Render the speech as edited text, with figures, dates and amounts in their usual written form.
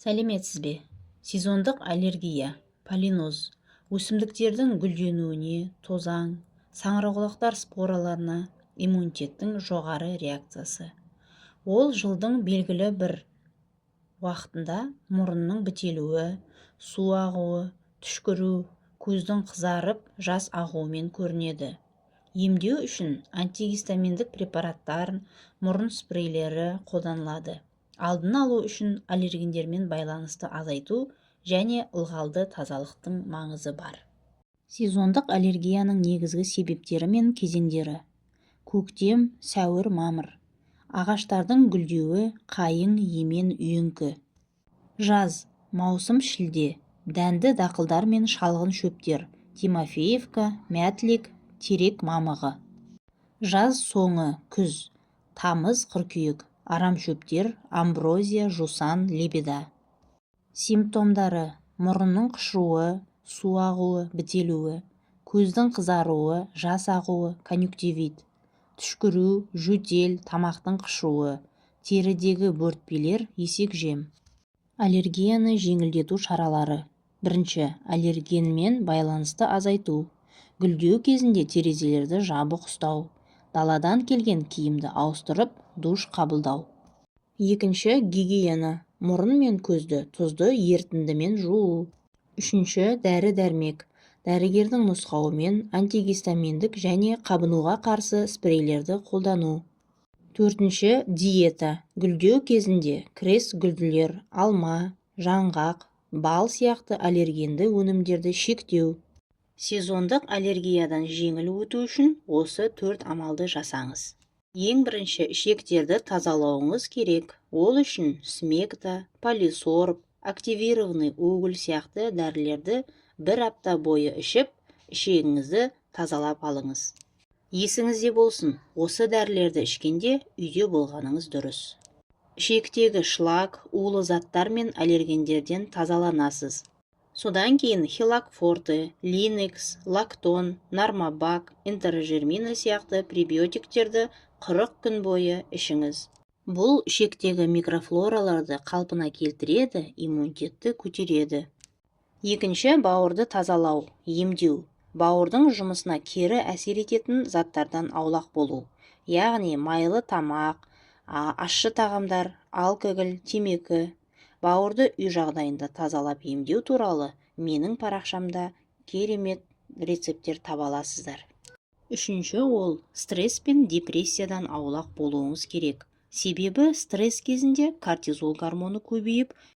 Сәлеметсіз бе? Сезондық аллергия, полиноз, өсімдіктердің гүлденуіне, тозаң, саңырауқұлақтар спораларына иммунитеттің жоғары реакциясы. Ол жылдың белгілі бір уақытында мұрынның бітелуі, су ағуы, түшкіру, көздің қызарып, жас ағуымен көрінеді. Емдеу үшін антигистаминдік препараттар, мұрын спрейлері қолданылады. Алдын алу үшін аллергендермен байланысты азайту және ылғалды тазалықтың маңызы бар. Сезондық аллергияның негізгі себептері мен кезеңдері. Көктем, сәуір, мамыр. Ағаштардың гүлдеуі, қайың, емен, үйеңкі. Жаз, маусым, шілде. Дәнді дақылдар мен шалғын шөптер. Тимофеевка, мятлик, терек мамығы. Жаз соңы, күз. Тамыз, қыркүйек. Арам шөптер, амброзия, жусан, лебеда. Симптомдары: мұрынның қышуы, су ағуы, бітелуі, көздің қызаруы, жас ағуы, конъюнктивит, түшкіру, жөтел, тамақтың қышуы, терідегі бөртпелер, есек жем. Аллергияны жеңілдету шаралары. Бірінші, аллергенмен байланысты азайту. Гүлдеу кезінде терезелерді жабық ұстау. Даладан келген киімді ауыстырып, душ қабылдау. Екінші, гигиена. Мұрын мен көзді тұзды ерітіндімен жуу. Үшінші, дәрі-дәрмек. Дәрігердің нұсқауымен антигистаминдік және қабынуға қарсы спрейлерді қолдану. Төртінші, диета. Гүлдеу кезінде крес гүлділер, алма, жаңғақ, бал сияқты аллергенді өнімдерді шектеу. Сезондық аллергиядан жеңіл өту үшін осы 4 амалды жасаңыз. Ең бірінші, ішектерді тазалауыңыз керек. Ол үшін смекта, полисорб, активированный уголь сияқты дәрілерді 1 апта бойы ішіп, ішегіңізді тазалап алыңыз. Есіңізде болсын, осы дәрілерді ішкенде үйде болғаныңыз дұрыс. Ішектегі шлак, улы заттар мен аллергендерден тазаланасыз. Содан кейін хилакфорте, линекс, лактон, нормабак, энтерожермина сияқты пребиотиктерді 40 күн бойы ішіңіз. Бұл ішектегі микрофлораларды қалпына келтіреді, иммунитетті көтереді. Екінші, бауырды тазалау, емдеу. Бауырдың жұмысына кері әсер ететін заттардан аулақ болу. Яғни майлы тамақ, ащы тағамдар, алкоголь, темекі. Бауырды үй жағдайында тазалап емдеу туралы менің парақшамда керемет рецепттер таба аласыздар. Үшінші, ол стресс пен депрессиядан аулақ болуыңыз керек. Себебі стресс кезінде кортизол гормоны көбейіп,